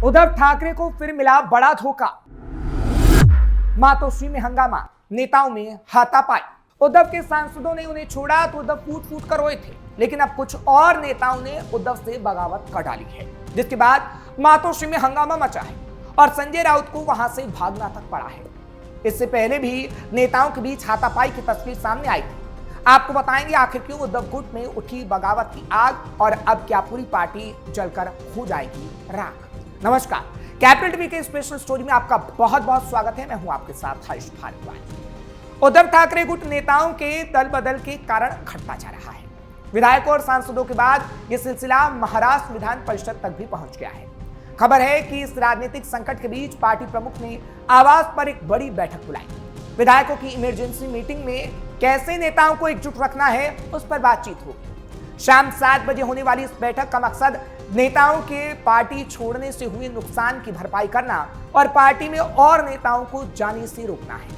उद्धव ठाकरे को फिर मिला बड़ा धोखा। मातोश्री में हंगामा, नेताओं में हाथापाई। उद्धव के सांसदों ने उन्हें छोड़ा तो उद्धव फूट फूट कर रोए थे, लेकिन अब कुछ और नेताओं ने उद्धव से बगावत कर डाली है, जिसके बाद मातोश्री में हंगामा मचा है और संजय राउत को वहां से भागना तक पड़ा है। इससे पहले भी नेताओं के बीच हाथापाई की तस्वीर सामने आई थी। आपको बताएंगे आखिर क्यों उद्धव गुट में उठी बगावत की आग और अब क्या पूरी पार्टी जलकर हो जाएगी राख। नमस्कार, कैपिटल टीवी के स्पेशल स्टोरी में आपका बहुत बहुत स्वागत है। मैं हूं आपके साथ हरीश भारद्वाज। उद्धव ठाकरे गुट नेताओं के दल बदल के कारण घटता जा रहा है। विधायकों और सांसदों के बाद यह सिलसिला महाराष्ट्र विधान परिषद तक भी पहुंच गया है। खबर है कि इस राजनीतिक संकट के बीच पार्टी प्रमुख ने आवास पर एक बड़ी बैठक बुलाई। विधायकों की इमरजेंसी मीटिंग में कैसे नेताओं को एकजुट रखना है उस पर बातचीत होगी। शाम 7 बजे होने वाली इस बैठक का मकसद नेताओं के पार्टी छोड़ने से हुए नुकसान की भरपाई करना और पार्टी में और नेताओं को जाने से रोकना है।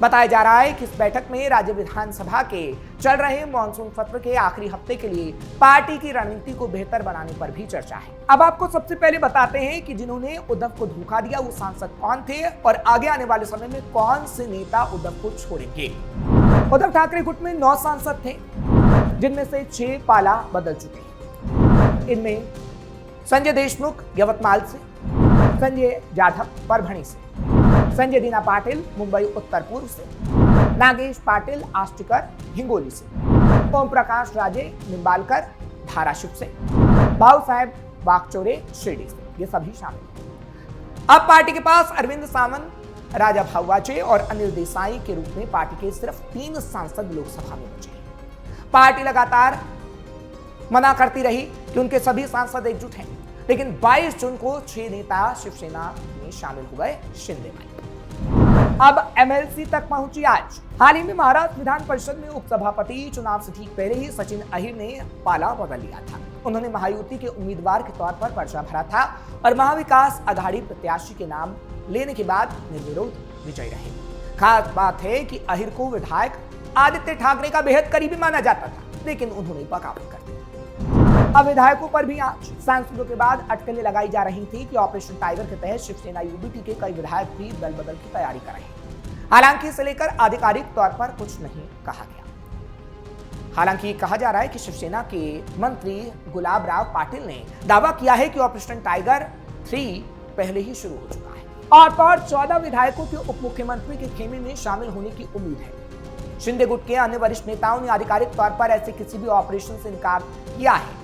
बताया जा रहा है कि इस बैठक में राज्य विधानसभा के चल रहे मानसून सत्र के आखिरी हफ्ते के लिए पार्टी की रणनीति को बेहतर बनाने पर भी चर्चा है। अब आपको सबसे पहले बताते हैं कि जिन्होंने उद्धव को धोखा दिया वो सांसद कौन थे और आगे आने वाले समय में कौन से नेता उद्धव को छोड़ेंगे। उद्धव ठाकरे गुट में 9 सांसद थे, जिनमें से 6 पाला बदल चुके हैं। इनमें संजय देशमुख यवतमाल से, संजय जाधव परभणी से, संजय दीना पाटिल मुंबई उत्तर पूर्व से, नागेश पाटिल आष्टीकर हिंगोली से, ओम प्रकाश राजे निम्बालकर धाराशिव से, बाबू साहेब वाकचोरे शिरडी से, ये सभी शामिल हैं। अब पार्टी के पास अरविंद सावंत, राजा भाऊवाचे और अनिल देसाई के रूप में पार्टी के सिर्फ 3 सांसद लोकसभा में बचे हैं। पार्टी लगातार मना करती रही कि उनके सभी सांसद एकजुट हैं, लेकिन 22 जून को 6 नेता शिवसेना में शामिल हुए। शिंदे अब एमएलसी तक पहुंची आज। हाल ही में महाराष्ट्र विधान परिषद में उपसभापति चुनाव से ठीक पहले ही सचिन अहिर ने पाला बदल लिया था। उन्होंने महायुति के उम्मीदवार के तौर पर पर्चा भरा था और महाविकास आघाड़ी प्रत्याशी के नाम लेने के बाद निर्विरोध विजयी रहे। खास बात है कि अहिर को विधायक आदित्य ठाकरे का बेहद करीबी माना जाता था, लेकिन उन्होंने बगावत कर दी। अब विधायकों पर भी आज सांसदों के बाद अटकलें लगाई जा रही थी कि ऑपरेशन टाइगर के तहत शिवसेना यूबीटी के कई विधायक भी दल बदल की तैयारी कर रहे हैं। हालांकि इसे लेकर आधिकारिक तौर पर कुछ नहीं कहा गया। हालांकि कहा जा रहा है कि शिवसेना के मंत्री गुलाब राव पाटिल ने दावा किया है कि ऑपरेशन टाइगर 3 पहले ही शुरू हो चुका है और 14 विधायकों के उप मुख्यमंत्री के खेमे में शामिल होने की उम्मीद है। शिंदे गुट के अन्य वरिष्ठ नेताओं ने आधिकारिक तौर पर ऐसे किसी भी ऑपरेशन से इनकार किया है,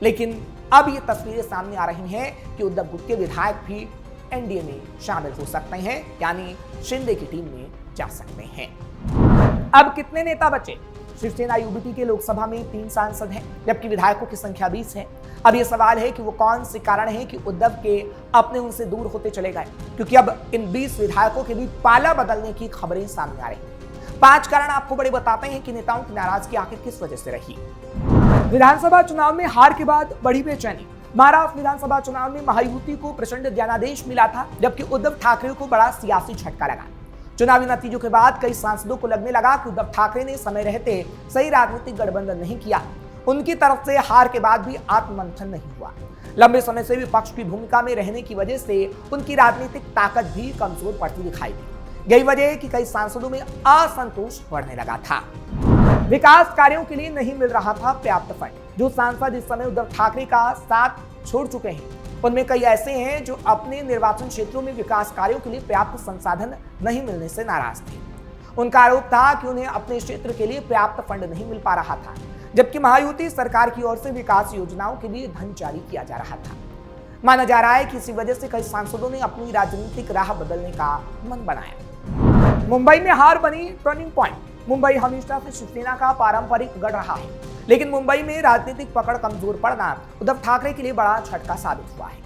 लेकिन अब ये तस्वीरें सामने आ रही हैं कि उद्धव गुट के विधायक भी एनडीए में शामिल हो सकते हैं, यानी शिंदे की टीम में जा सकते हैं। अब कितने नेता बचे? शिवसेना यूबीटी के लोकसभा में 3 सांसद हैं, जबकि विधायकों की संख्या 20 है। अब ये सवाल है कि वो कौन से कारण है कि उद्धव के अपने उनसे दूर होते चले गए, क्योंकि अब इन 20 विधायकों के भी पाला बदलने की खबरें सामने आ रही हैं। 5 कारण आपको बड़े बताते हैं कि नेताओं की नाराजगी आखिर किस वजह से रही। विधानसभा चुनाव में हार के बाद बड़ी बेचैनी। महाराष्ट्र विधानसभा चुनाव में महायुति को प्रचंड जनादेश मिला था, जबकि उद्धव ठाकरे को बड़ा सियासी झटका लगा। चुनावी नतीजों के बाद कई सांसदों को लगने लगा कि उद्धव ठाकरे ने समय रहते सही राजनीतिक गठबंधन नहीं किया। उनकी तरफ से हार के बाद भी आत्ममंथन नहीं हुआ। लंबे समय से विपक्ष की भूमिका में रहने की वजह से उनकी राजनीतिक ताकत भी कमजोर पड़ती दिखाई दी। यही वजह है कि कई सांसदों में असंतोष बढ़ने लगा था। विकास कार्यों के लिए नहीं मिल रहा था पर्याप्त फंड। जो सांसद इस समय उद्धव ठाकरे का साथ छोड़ चुके हैं, उनमें कई ऐसे हैं जो अपने निर्वाचन क्षेत्रों में विकास कार्यों के लिए पर्याप्त संसाधन नहीं मिलने से नाराज थे। उनका आरोप था कि उन्हें अपने क्षेत्र के लिए पर्याप्त फंड नहीं मिल पा रहा था, जबकि महायुति सरकार की ओर से विकास योजनाओं के लिए धन जारी किया जा रहा था। माना जा रहा है कि इसी वजह से कई सांसदों ने अपनी राजनीतिक राह बदलने का मन बनाया। मुंबई में हार बनी टर्निंग पॉइंट। मुंबई हमेशा से शिवसेना का पारंपरिक गढ़ रहा है, लेकिन मुंबई में राजनीतिक पकड़ कमजोर पड़ना उद्धव ठाकरे के लिए बड़ा झटका साबित हुआ है।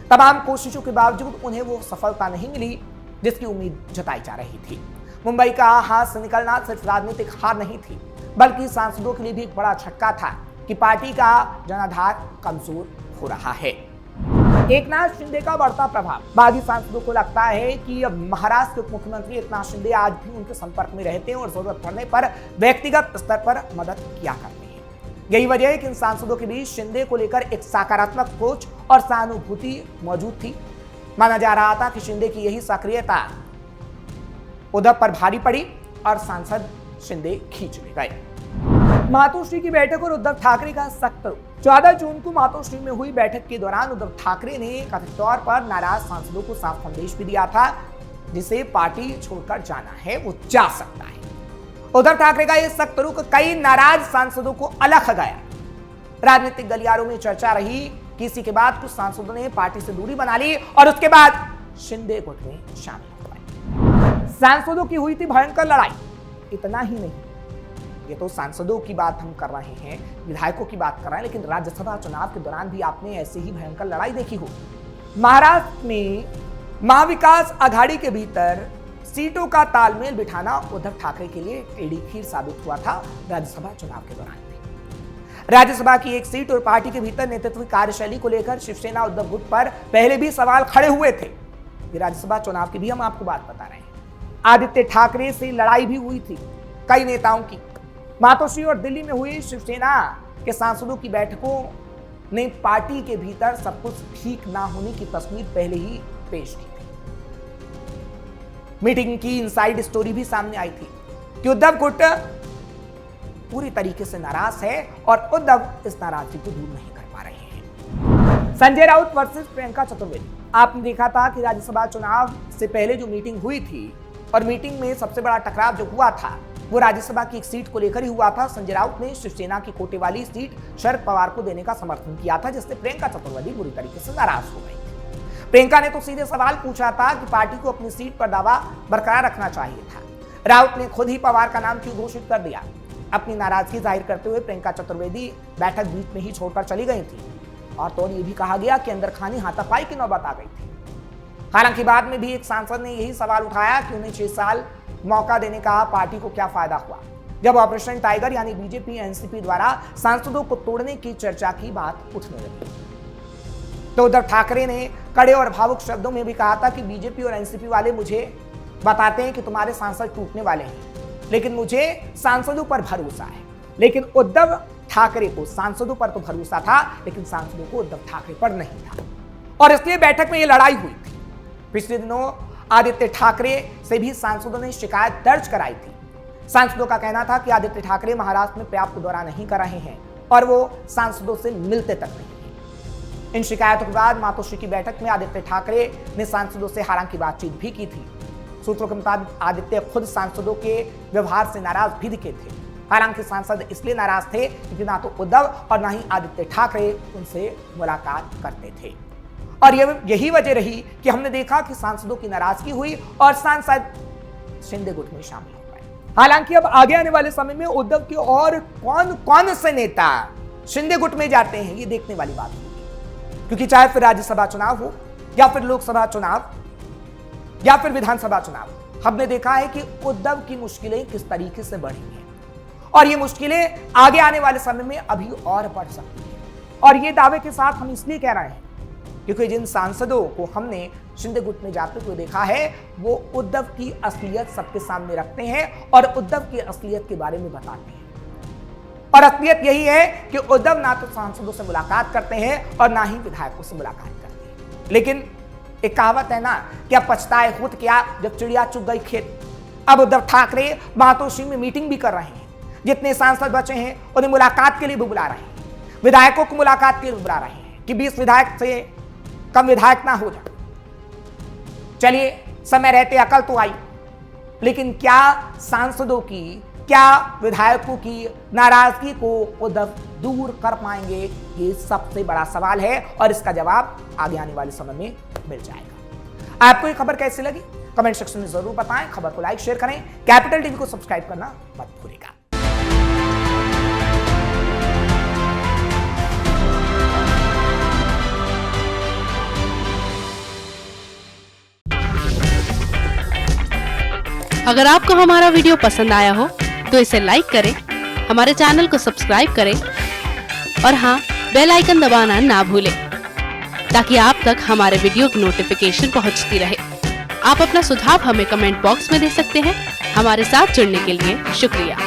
तमाम कोशिशों के बावजूद उन्हें वो सफलता नहीं मिली जिसकी उम्मीद जताई जा रही थी। मुंबई का हाथ से निकलना सिर्फ राजनीतिक हार नहीं थी, बल्कि सांसदों के लिए भी एक बड़ा झटका था कि पार्टी का जनाधार कमजोर हो रहा है। एकनाथ शिंदे का बढ़ता प्रभाव। बागी सांसदों को लगता है कि अब महाराष्ट्र के उप मुख्यमंत्री एकनाथ शिंदे आज भी उनके संपर्क में रहते हैं और जरूरत पड़ने पर व्यक्तिगत स्तर पर मदद किया करते हैं। यही वजह है कि इन सांसदों के बीच शिंदे को लेकर एक सकारात्मक सोच और सहानुभूति मौजूद थी। माना जा रहा था कि शिंदे की यही सक्रियता उद्धव पर भारी पड़ी और सांसद शिंदे खींच ले गए। मातोश्री की बैठक और उद्धव ठाकरे का सख्त रुख। 14 जून को मातोश्री में हुई बैठक के दौरान उद्धव ठाकरे ने कथित तौर पर नाराज सांसदों को साफ संदेश भी दिया था, जिसे पार्टी छोड़कर जाना है वो जा सकता है। उद्धव ठाकरे का यह सख्त रुख कई नाराज सांसदों को अलग गया। राजनीतिक गलियारों में चर्चा रही कि इसी के बाद कुछ सांसदों ने पार्टी से दूरी बना ली और उसके बाद शिंदे गुट में शामिल हो गए। सांसदों की हुई थी भयंकर लड़ाई। इतना ही नहीं, ये तो सांसदों की बात हम कर रहे हैं, विधायकों की बात कर रहे हैं, लेकिन राज्यसभा चुनाव के दौरान भी आपने ऐसे ही भयंकर लड़ाई देखी हो। महाराष्ट्र में महाविकास आघाड़ी के भीतर सीटों का तालमेल बिठाना उद्धव ठाकरे के लिए टेढ़ी खीर साबित हुआ था। राज्यसभा चुनाव के दौरान राज्यसभा की एक सीट और पार्टी के भीतर नेतृत्व कार्यशैली को लेकर शिवसेना उद्धव गुट पर पहले भी सवाल खड़े हुए थे। ये राज्यसभा चुनाव की भी हम आपको बात बता रहे हैं। आदित्य ठाकरे से लड़ाई भी हुई थी कई नेताओं की। मातोश्री और दिल्ली में हुई शिवसेना के सांसदों की बैठकों ने पार्टी के भीतर सब कुछ ठीक ना होने की तस्वीर पहले ही पेश की थी। मीटिंग की इनसाइड स्टोरी भी सामने आई थी कि उद्धव गुट पूरी तरीके से नाराज है और उद्धव इस नाराजगी को दूर नहीं कर पा रहे हैं। संजय राउत वर्सेस प्रियंका चतुर्वेदी। आपने देखा था कि राज्यसभा चुनाव से पहले जो मीटिंग हुई थी और मीटिंग में सबसे बड़ा टकराव जो हुआ था वो राज्यसभा की एक सीट को लेकर ही हुआ था। संजय राउत ने शिवसेना की कोटे वाली सीट शरद पवार को देने का समर्थन किया था, जिससे प्रियंका चतुर्वेदी बुरी तरीके से नाराज हो गई थी। प्रियंका ने तो सीधे सवाल पूछा था कि पार्टी को अपनी सीट पर दावा बरकरार रखना चाहिए था। राउत ने खुद ही पवार का नाम क्यों घोषित कर दिया। अपनी नाराजगी जाहिर करते हुए प्रियंका चतुर्वेदी बैठक बीच में ही छोड़कर चली गई थी और तो ये भी कहा गया कि अंदर खानी हाथापाई की नौबत आ गई थी। हालांकि बाद में भी एक सांसद ने यही सवाल उठाया कि उन्हें 6 साल मौका देने का पार्टी को क्या फायदा हुआ, जब ऑपरेशन टाइगर यानी बीजेपी एनसीपी द्वारा सांसदों को तोड़ने की चर्चा की बात उठने लगी। तो उद्धव ठाकरे ने कड़े और भावुक शब्दों में भी कहा था कि बीजेपी और एनसीपी वाले मुझे बताते हैं कि तुम्हारे सांसद टूटने वाले हैं, लेकिन मुझे सांसदों पर भरोसा है। लेकिन उद्धव ठाकरे को सांसदों पर तो भरोसा था, लेकिन सांसदों को उद्धव ठाकरे पर नहीं था और इसलिए बैठक में यह लड़ाई हुई थी। पिछले दिनों आदित्य ठाकरे से भी सांसदों ने शिकायत दर्ज कराई थी। सांसदों का कहना था कि आदित्य ठाकरे महाराष्ट्र में पर्याप्त दौरा नहीं कर रहे हैं और वो सांसदों से मिलते तक नहीं हैं। इन शिकायतों के बाद मातोश्री की बैठक में आदित्य ठाकरे ने सांसदों से हालांकि बातचीत भी की थी। सूत्रों के मुताबिक आदित्य खुद सांसदों के व्यवहार से नाराज भी दिखे थे। हालांकि सांसद इसलिए नाराज थे क्योंकि ना तो उद्धव और ना ही आदित्य ठाकरे उनसे मुलाकात करते थे और यही वजह रही कि हमने देखा कि सांसदों की नाराजगी हुई और सांसद शिंदे गुट में शामिल हो गए। हालांकि अब आगे आने वाले समय में उद्धव के और कौन से नेता शिंदे गुट में जाते हैं ये देखने वाली बात होगी, क्योंकि चाहे फिर राज्यसभा चुनाव हो या फिर लोकसभा चुनाव या फिर विधानसभा चुनाव, हमने देखा है कि उद्धव की मुश्किलें किस तरीके से बढ़ी हैं और ये मुश्किलें आगे आने वाले समय में अभी और बढ़ सकती हैं। और ये दावे के साथ हम इसलिए कह रहे हैं क्योंकि जिन सांसदों को हमने शिंदे गुट में जाते हुए देखा है वो उद्धव की असलियत सबके सामने रखते हैं और उद्धव की असलियत के बारे में बताते हैं। और असलियत यही है कि उद्धव ना तो सांसदों से मुलाकात करते हैं और ना ही विधायकों से मुलाकात करते हैं। लेकिन एक कहावत है ना कि अब पछताए खुद क्या जब चिड़िया चुग गई खेत। अब उद्धव ठाकरे मातोश्री में मीटिंग भी कर रहे हैं। जितने सांसद बचे हैं उन्हें मुलाकात के लिए भी बुला रहे हैं, विधायकों को मुलाकात के लिए बुला रहे हैं कि 20 विधायक से कम विधायक ना हो जाए। चलिए समय रहते अकल तो आई, लेकिन क्या सांसदों की क्या विधायकों की नाराजगी को उद्धव दूर कर पाएंगे, ये सबसे बड़ा सवाल है और इसका जवाब आगे आने वाले समय में मिल जाएगा। आपको ये खबर कैसी लगी कमेंट सेक्शन में जरूर बताएं। खबर को लाइक शेयर करें, कैपिटल टीवी को सब्सक्राइब करना मत भूलिएगा। अगर आपको हमारा वीडियो पसंद आया हो तो इसे लाइक करें, हमारे चैनल को सब्सक्राइब करें और हाँ, बेल आइकन दबाना ना भूलें ताकि आप तक हमारे वीडियो की नोटिफिकेशन पहुंचती रहे। आप अपना सुझाव हमें कमेंट बॉक्स में दे सकते हैं। हमारे साथ जुड़ने के लिए शुक्रिया।